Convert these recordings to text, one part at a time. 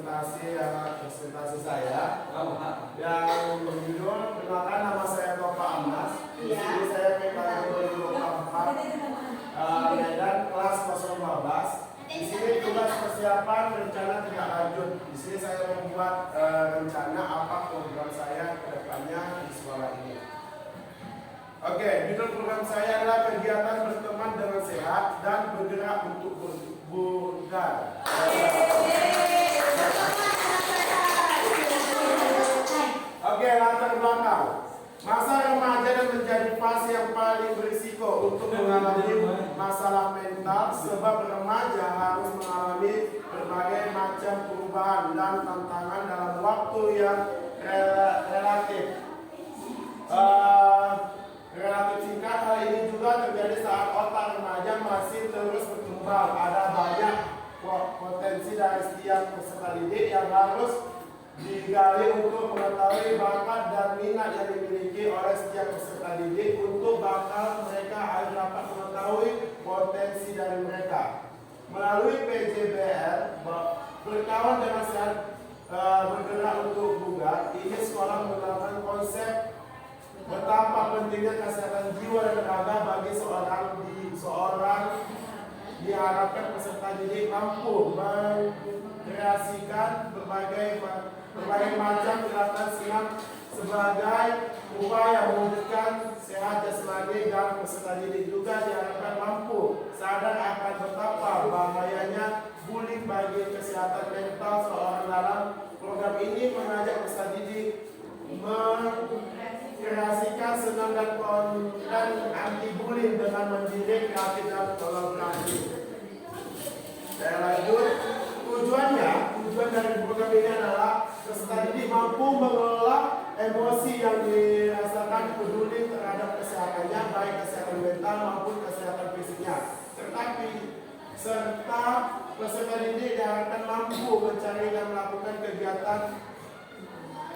presentasi saya yang berjudul "Kenalkan, nama saya Bapak Amas". Di sini saya PKN 2024 Medan kelas 015. Di sini tugas persiapan rencana tindak lanjut. Di sini saya membuat rencana apa program saya ke depannya di sekolah ini. Oke, judul program saya adalah kegiatan berteman dengan sehat dan bergerak untuk bugar. Oke, latar belakang. Masa remaja dan menjadi fase yang paling berisiko untuk mengalami masalah mental, sebab remaja harus mengalami berbagai macam perubahan dan tantangan dalam waktu yang relatif singkat. Hal ini juga terjadi saat otak remaja masih terus berkembang. Ada banyak potensi dari setiap peserta didik yang harus digali untuk mengetahui bakat dan minat yang dimiliki oleh setiap peserta didik untuk bakal mereka agar dapat mengetahui potensi dari mereka. Melalui PJBR, berkawan dengan sehat bergerak untuk bugar, ini sekolah menerapkan konsep betapa pentingnya kesehatan jiwa dan raga bagi seorang diharapkan peserta didik mampu mengkreasikan berbagai macam gerakan senam sebagai upaya mewujudkan sehat jasmani, dan peserta didik juga diharapkan mampu sadar akan betapa bahayanya bullying bagi kesehatan mental seorang. Dalam program ini mengajak peserta didik mengkreasikan senam dan anti bullying dengan mendidik kreatif dan kolaboratif. Saya lanjut. Tujuan dari program ini adalah peserta didik mampu mengelola emosi yang dirasakan, peduli terhadap kesehatannya, baik kesehatan mental maupun kesehatan fisiknya. Serta peserta didik diharapkan mampu mencari dan melakukan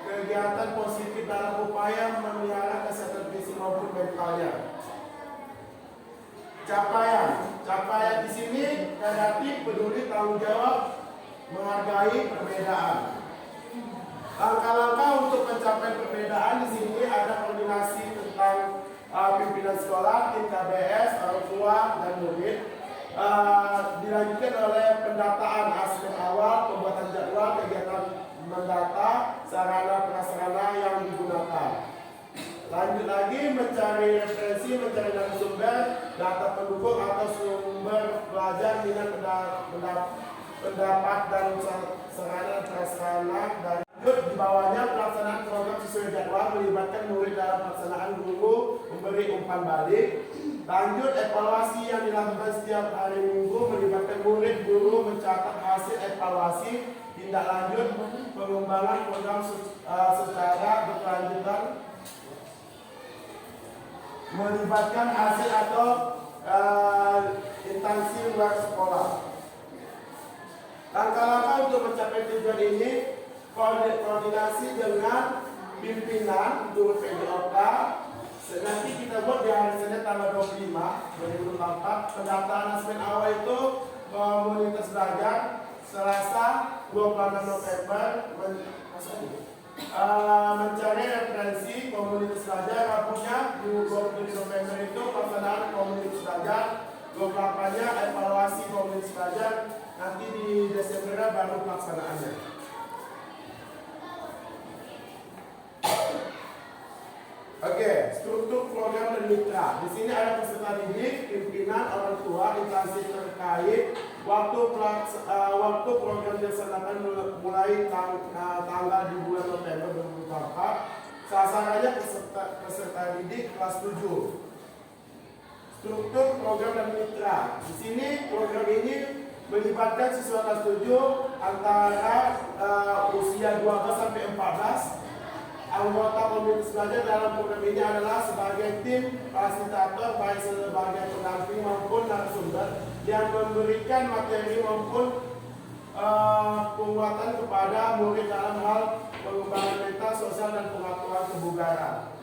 kegiatan positif dalam upaya memelihara kesehatan fisik maupun mentalnya. Capaian di sini kreatif, peduli, tanggung jawab, menghargai perbedaan. Langkah-langkah untuk mencapai perbedaan di sini ada koordinasi tentang pimpinan sekolah, tim KBS, orang tua, dan murid. Dilanjutkan oleh pendataan aspek awal, pembuatan jadwal, kegiatan mendata, sarana prasarana yang digunakan. Lanjut lagi mencari referensi, mencari sumber data pendukung atau sumber belajar, minat pendapat dan sarana prasarana. Dan di bawahnya pelaksanaan program sesuai jadwal melibatkan murid dalam pelaksanaan, guru memberi umpan balik. Lanjut evaluasi yang dilakukan setiap hari Minggu melibatkan murid, guru mencatat hasil evaluasi. Tindak lanjut pengembangan program secara berkelanjutan melibatkan hasil atau instansi luar sekolah. Langkah-langkah untuk mencapai tujuan ini: koordinasi dengan pimpinan guru PJOK. Nanti kita buat di hari Senin tanggal 25 2024. Pendataan asesmen awal itu komunitas belajar. Selasa 26 November mencari referensi komunitas belajar. Rabunya 27 November itu pelaksanaan komunitas belajar. 28-nya evaluasi komunitas belajar. Nanti di Desember baru pelaksanaannya. Oke, struktur program dan mitra. Di sini ada peserta didik, pimpinan, orang tua, instansi terkait. Waktu program dilaksanakan mulai tanggal di bulan November 2024. Sasarannya peserta didik kelas 7. Struktur program dan mitra. Di sini program ini melibatkan siswa kelas 7 antara usia 12 sampai 14. Anggota komunitas belajar dalam program ini adalah sebagai tim fasilitator, baik sebagai pendamping maupun narasumber yang memberikan materi maupun penguatan kepada murid dalam hal pengembangan mental, sosial, dan pengaturan kebugaran.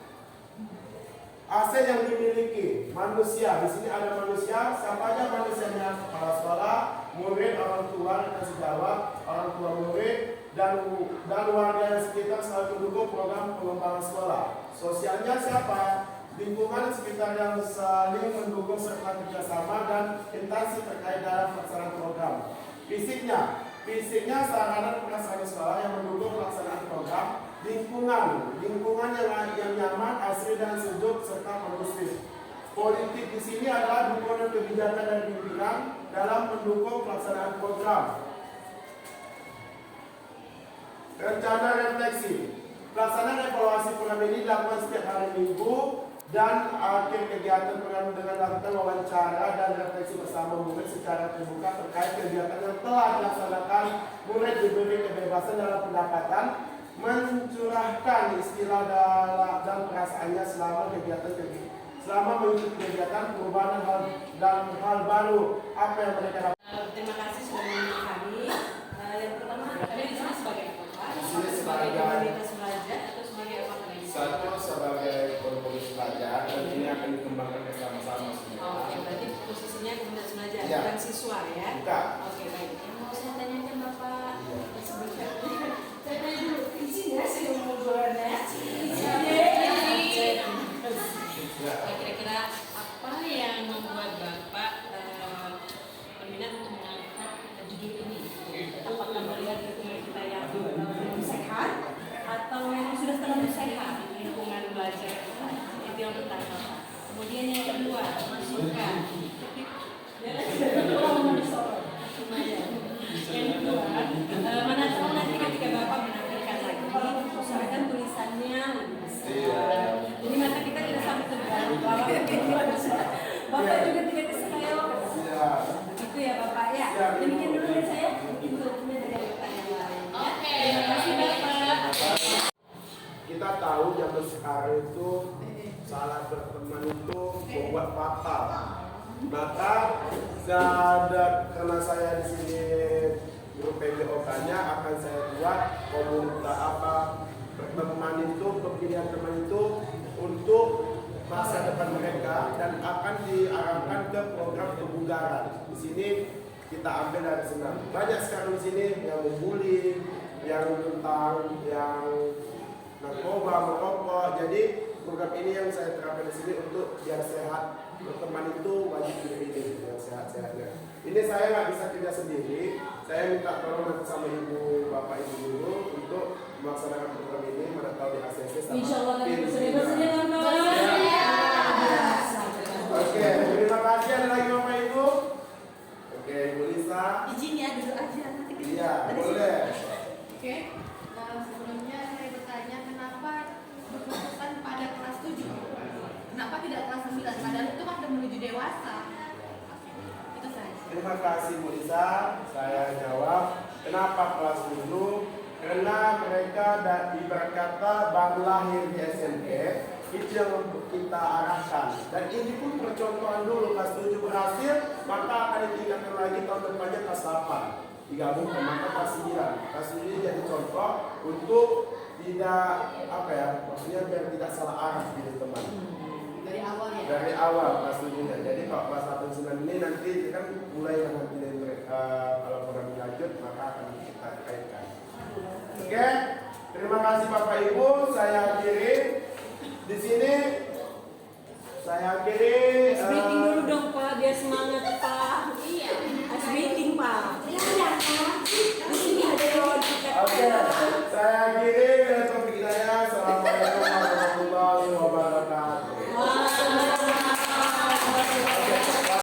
Aset yang dimiliki manusia. Di sini ada manusia. Siapa aja manusianya? Kepala sekolah, murid, orang tua, dan sejawat, orang tua murid, dan warga sekitar selalu mendukung program pengembangan sekolah. Sosialnya siapa? Lingkungan sekitar yang saling mendukung serta kerjasama dan interaksi terkait dalam pelaksanaan program. Fisiknya sarana prasarana sekolah yang mendukung pelaksanaan program. Lingkungan yang nyaman, asri dan sejuk serta kondusif. Politik di sini adalah dukungan kebijakan dan pimpinan dalam mendukung pelaksanaan program. Rencana refleksi. Pelaksanaan evaluasi program ini dilakukan setiap hari Minggu dan akhir kegiatan program dengan melakukan wawancara dan refleksi bersama murid secara terbuka terkait kegiatan yang telah dilaksanakan. Murid diberi kebebasan dalam pendapatan, mencurahkan istilah dan perasaannya selama mengikuti kegiatan perubahan dan hal baru apa yang mereka dapat. Terima kasih sudah menonton kami. Yang pertama, kami di sini sebagai apa? Sebagai komunitas belajar atau sebagai apa lagi? Satu sebagai komunitas belajar dan ini akan dikembangkan bersama-sama semua. Oke, berarti posisinya komunitas belajar Ya. bukan siswa ya? Bukan. Oke, baik. Yang mau saya tanyakan Bapak sebelumnya. Saya tanya dulu, izin ya saya mau jualannya. Kira-kira apa yang membuat Bapak berminat untuk mengangkat judul ini? Apakah melihat lingkungan kita yang belum sehat atau memang sudah terlalu sehat lingkungan belajar kita? Itu yang pertama. Kemudian yang kedua, masukan. Yang kedua, mana tahu nanti ketika Bapak menampilkan lagi, usahakan tulisannya lebih besar. Jadi mata kita tidak sampai terganggu. Bapak juga tidak keselayaan. Begitu ya Bapak ya. Demikian dulu dari saya. Mungkin berikutnya dari pertanyaan lain. Oke. Terima kasih Bapak. Kita tahu zaman sekarang itu salah berteman itu membuat fatal. Maka karena saya di sini grup PBOK-nya akan saya buat komunitas berteman itu, pemilihan teman itu untuk masa depan mereka dan akan diarahkan ke program kebugaran. Di sini kita ambil dari senang. Banyak sekarang di sini yang membuli, yang tentang yang narkoba, merokok. Jadi program ini yang saya terapkan di sini untuk biar sehat. Berteman itu wajib ini yang sehat-sehatnya. Ini saya nggak bisa kerja sendiri. Saya minta tolong nanti sama ibu, bapak, ibu dulu untuk melaksanakan program ini. Mana tahu di ACC sama. Insyaallah nanti bersedia kawan-kawan. Oke, terima kasih. Ada lagi bapak ibu? Oke, Ibu Lisa. Izin ya duduk aja nanti kita. Iya, boleh. Oke. Sebelumnya saya bertanya kenapa berfokuskan pada kelas 7? Kenapa tidak kelas 9? Padahal itu kan udah menuju dewasa. Itu saja. Terima kasih Bu Lisa. Saya jawab, kenapa kelas 7? Karena mereka ibarat kata baru lahir di SMP. Itu yang kita arahkan. Dan ini pun percontohan dulu, kelas 7 berhasil, maka akan ditingkatkan lagi tahun depannya kelas 8. Digabungkan, maka kelas 9. Kelas 7 jadi contoh untuk tidak, maksudnya biar tidak salah arah gitu teman. Dari awal ya? Dari awal kelas 7-nya. Jadi kalau kelas 8 9 ini nanti kan mulai dengan kalau program lanjut maka akan kita kaitkan. Oke, terima kasih Bapak Ibu. Saya akhiri di sini. Saya akhiri. Meeting dulu dong Pak, biar semangat Pak. Iya. As meeting Pak. Iya Pak. Di sini ada kawan kita. Oke, saya akhiri